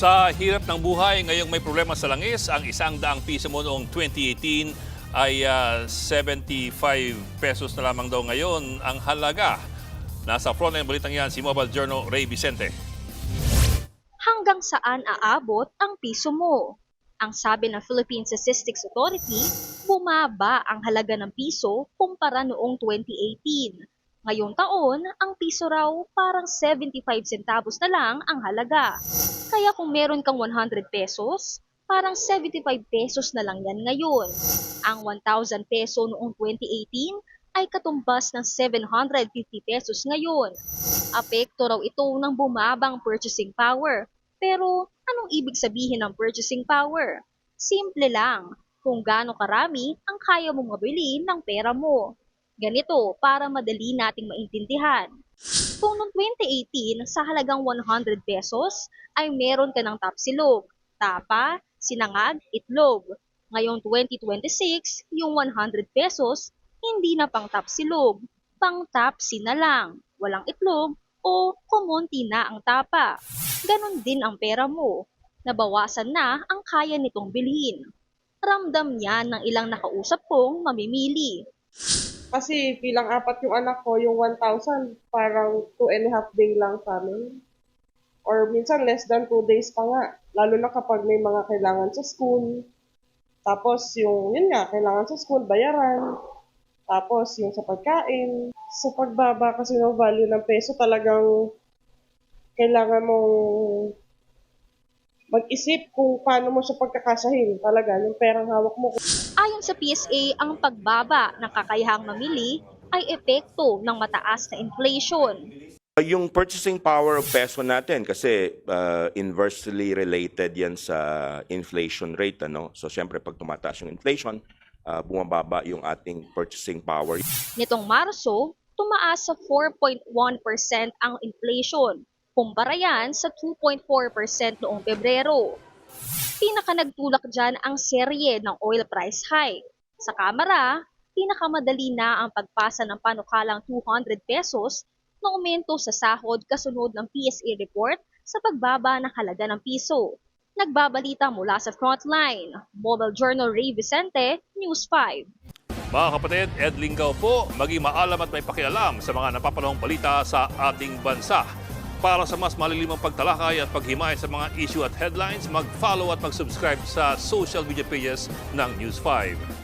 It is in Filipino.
Sa hirap ng buhay, ngayong may problema sa langis, ang ₱100 mo noong 2018 ay 75 pesos na lamang daw ngayon ang halaga. Nasa frontline balitang yan si Mobile Journal Ray Vicente. Hanggang saan aabot ang piso mo? Ang sabi ng Philippine Statistics Authority, bumaba ang halaga ng piso kumpara noong 2018. Ngayong taon, ang piso raw parang 75 centavos na lang ang halaga. Kaya kung meron kang 100 pesos, parang 75 pesos na lang yan ngayon. Ang 1,000 peso noong 2018 ay katumbas ng 750 pesos ngayon. Apekto raw ito ng bumabang purchasing power. Pero anong ibig sabihin ng purchasing power? Simple lang, kung gaano karami ang kaya mong mabili ng pera mo. Ganito para madali nating maintindihan. Kung noong 2018 sa halagang 100 pesos ay meron ka ng tapsilog, tapa, sinangag, itlog. Ngayong 2026, yung 100 pesos hindi na pang tapsilog, pang tapsi na lang, walang itlog o kumonti na ang tapa. Ganon din ang pera mo. Nabawasan na ang kaya nitong bilhin. Ramdam yan ng ilang nakausap kong mamimili. Kasi bilang apat yung anak ko, yung 1,000 parang 2.5 day lang sa amin. Or minsan less than 2 days pa nga. Lalo na kapag may mga kailangan sa school. Tapos yun nga, kailangan sa school, bayaran. Tapos yung sa pagkain. Sa pagbaba kasi ng value ng peso, talagang kailangan mong mag-isip kung paano mo siya pagkakasahin talaga, yung perang hawak mo. Ayon sa PSA, ang pagbaba ng kakayahang mamili ay epekto ng mataas na inflation. Yung purchasing power of peso natin kasi inversely related yan sa inflation rate. So siyempre pag tumataas yung inflation, bumababa yung ating purchasing power. Nitong Marso, tumaas sa 4.1% ang inflation. Kumpara yan sa 2.4% noong Pebrero. Pinaka nagtulak dyan ang serye ng oil price hike. Sa Kamara, pinakamadali na ang pagpasa ng panukalang 200 pesos na aumento sa sahod kasunod ng PSA report sa pagbaba ng halaga ng piso. Nagbabalita mula sa Frontline, Mobile Journal Ray Vicente, News 5. Mga kapatid, Ed Lingaw po, maging maalam at may pakialam sa mga napapanahong balita sa ating bansa. Para sa mas malilimang pagtalakay at paghimay sa mga issue at headlines, mag-follow at mag-subscribe sa social media pages ng News 5.